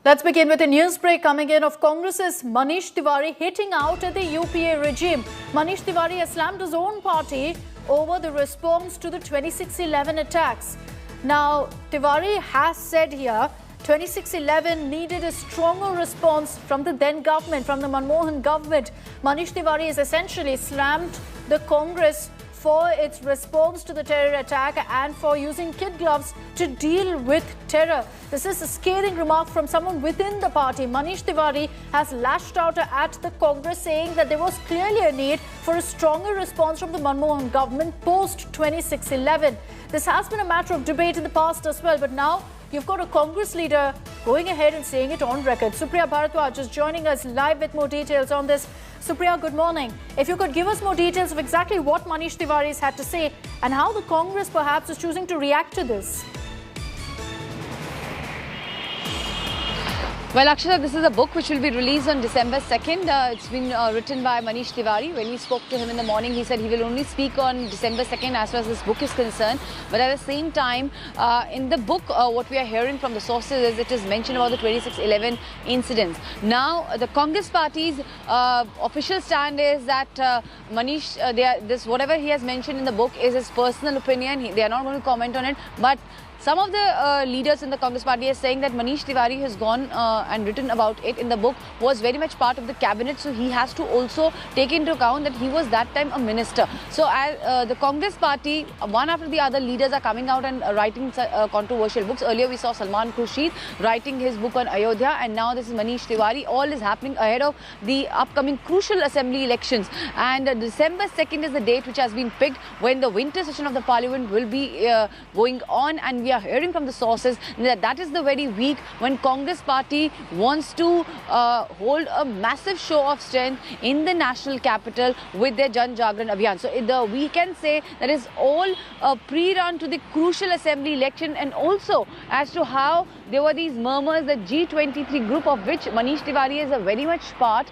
Let's begin with a news break coming in of Congress's Manish Tewari hitting out at the UPA regime. Manish Tewari has slammed his own party over the response to the 2611 attacks. Now, Tewari has said here 2611 needed a stronger response from the then government, from the Manmohan government. Manish Tewari has essentially slammed the Congress for its response to the terror attack and for using kid gloves to deal with terror. This is a scathing remark from someone within the party. Manish Tewari has lashed out at the Congress, saying that there was clearly a need for a stronger response from the Manmohan government post-2611. This has been a matter of debate in the past as well, but now you've got a Congress leader going ahead and saying it on record. Supriya Bharadwaj is joining us live with more details on this. Supriya, good morning. If you could give us more details of exactly what Manish Tewari has had to say and how the Congress perhaps is choosing to react to this. Well, Akshata, this is a book which will be released on December 2nd. It's been written by Manish Tewari. When we spoke to him in the morning, he said he will only speak on December 2nd as far as this book is concerned. But at the same time, in the book, what we are hearing from the sources is it is mentioned about the 2611 incidents. Now, the Congress party's official stand is that Manish, whatever he has mentioned in the book is his personal opinion. They are not going to comment on it. But some of the leaders in the Congress party are saying that Manish Tewari has gone and written about it in the book, was very much part of the cabinet. So he has to also take into account that he was that time a minister. So the Congress party, one after the other, leaders are coming out and writing controversial books. Earlier we saw Salman Khurshid writing his book on Ayodhya, and now this is Manish Tewari. All is happening ahead of the upcoming crucial assembly elections. And December 2nd is the date which has been picked when the winter session of the parliament will be going on, and we are hearing from the sources that is the very week when Congress party wants to hold a massive show of strength in the national capital with their Jan Jagran Abhiyan. So we can say that is all pre-run to the crucial assembly election, and also as to how there were these murmurs that G23 group, of which Manish Tewari is a very much part,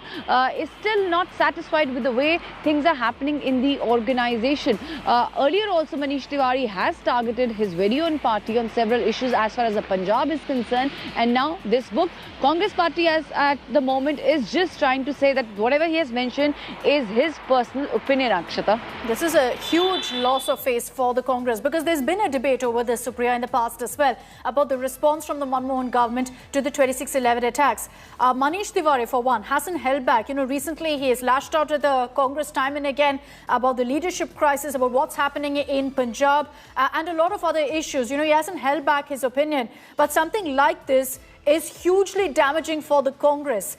is still not satisfied with the way things are happening in the organization. Earlier also Manish Tewari has targeted his very own party on several issues as far as the Punjab is concerned, and now this book, Congress party at the moment is just trying to say that whatever he has mentioned is his personal opinion, Akshata. This is a huge loss of face for the Congress, because there's been a debate over this, Supriya, in the past as well, about the response from the Manmohan government to the 2611 attacks. Manish Tewari, for one, hasn't held back. Recently he has lashed out at the Congress time and again about the leadership crisis, about what's happening in Punjab, and a lot of other issues. He hasn't held back his opinion. But something like this is hugely damaging for the Congress.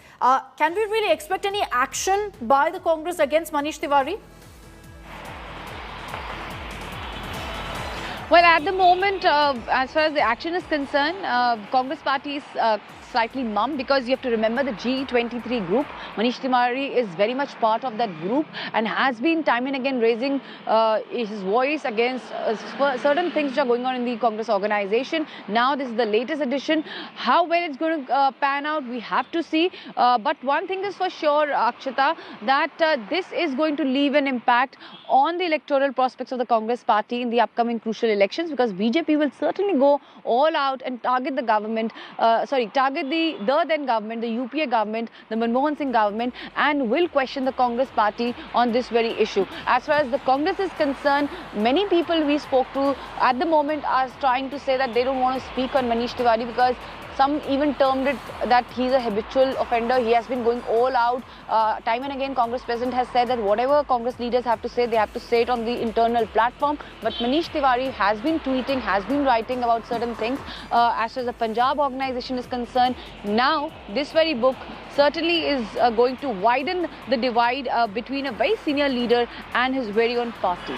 Can we really expect any action by the Congress against Manish Tewari? Well, at the moment, as far as the action is concerned, Congress party is slightly mum, because you have to remember the G23 group. Manish Tewari is very much part of that group and has been time and again raising his voice against certain things which are going on in the Congress organization. Now this is the latest edition. How well it's going to pan out, we have to see. But one thing is for sure, Akshata, that this is going to leave an impact on the electoral prospects of the Congress party in the upcoming crucial elections, because BJP will certainly go all out and target the government, target the then government, the UPA government, the Manmohan Singh government, and will question the Congress party on this very issue. As far as the Congress is concerned, many people we spoke to at the moment are trying to say that they don't want to speak on Manish Tewari, because some even termed it that he's a habitual offender. He has been going all out. Time and again, Congress president has said that whatever Congress leaders have to say, they have to say it on the internal platform. But Manish Tewari has been tweeting, has been writing about certain things. As far as the Punjab organization is concerned, now this very book certainly is going to widen the divide between a very senior leader and his very own party.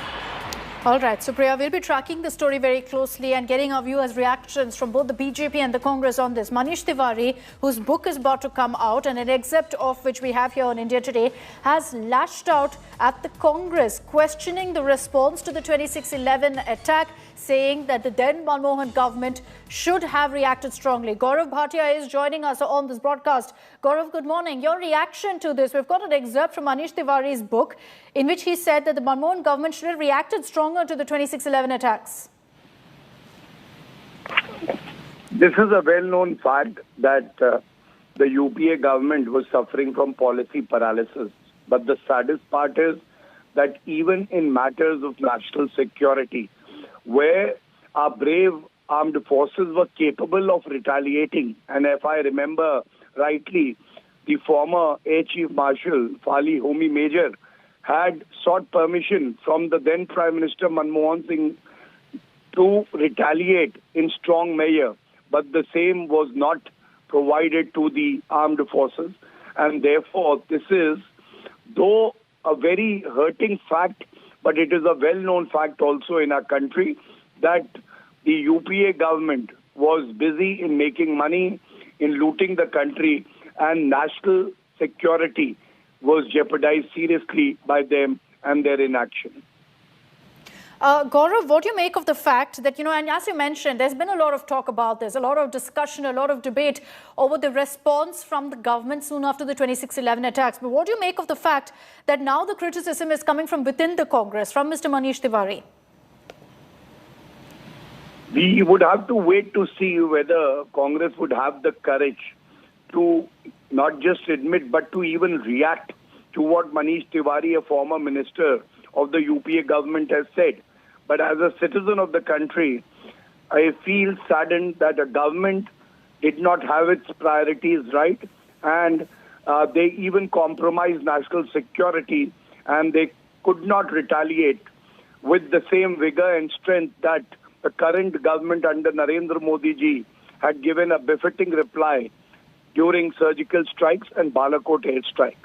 All right, Supriya, we'll be tracking the story very closely and getting our viewers' reactions from both the BJP and the Congress on this. Manish Tewari, whose book is about to come out, and an excerpt of which we have here on India Today, has lashed out at the Congress, questioning the response to the 2611 attack, saying that the then Manmohan government should have reacted strongly. Gaurav Bhatia is joining us on this broadcast. Gaurav, good morning. Your reaction to this? We've got an excerpt from Manish Tewari's book in which he said that the Manmohan government should have reacted stronger to the 2611 attacks. This is a well-known fact that the UPA government was suffering from policy paralysis. But the saddest part is that even in matters of national security, where our brave armed forces were capable of retaliating, and if I remember rightly, the former Air Chief Marshal, Fali Homi Major, had sought permission from the then Prime Minister Manmohan Singh to retaliate in strong measure, but the same was not provided to the armed forces. And therefore, this is, though a very hurting fact, but it is a well-known fact also in our country that the UPA government was busy in making money, in looting the country, and national security was jeopardized seriously by them and their inaction. Gaurav, what do you make of the fact that, and as you mentioned, there's been a lot of talk about this, a lot of discussion, a lot of debate over the response from the government soon after the 26/11 attacks. But what do you make of the fact that now the criticism is coming from within the Congress, from Mr. Manish Tewari? We would have to wait to see whether Congress would have the courage to not just admit, but to even react to what Manish Tewari, a former minister of the UPA government, has said. But as a citizen of the country, I feel saddened that a government did not have its priorities right, and they even compromised national security, and they could not retaliate with the same vigor and strength that the current government under Narendra Modi ji had given a befitting reply during surgical strikes and Balakot airstrike.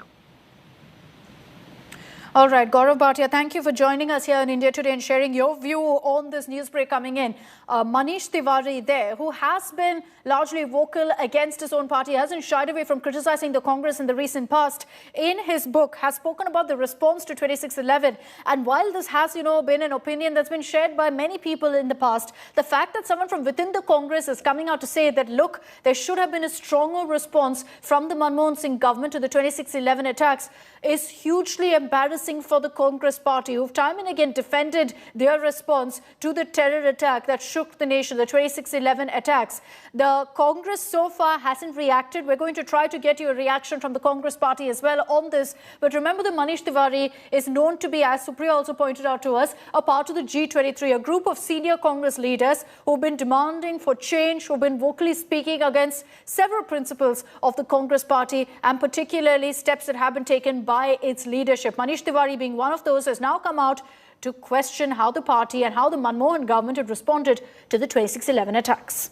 All right, Gaurav Bhatia, thank you for joining us here in India Today and sharing your view on this news break coming in. Manish Tewari there, who has been largely vocal against his own party, hasn't shied away from criticizing the Congress in the recent past. In his book, has spoken about the response to 26/11. And while this has, been an opinion that's been shared by many people in the past, the fact that someone from within the Congress is coming out to say that, look, there should have been a stronger response from the Manmohan Singh government to the 26/11 attacks is hugely embarrassing for the Congress party, who've time and again defended their response to the terror attack that shook the nation, the 26/11 attacks. The Congress so far hasn't reacted. We're going to try to get you a reaction from the Congress party as well on this. But remember that Manish Tewari is known to be, as Supriya also pointed out to us, a part of the G23, a group of senior Congress leaders who've been demanding for change, who've been vocally speaking against several principles of the Congress party, and particularly steps that have been taken by its leadership. Manish Tewari, being one of those, has now come out to question how the party and how the Manmohan government had responded to the 26/11 attacks.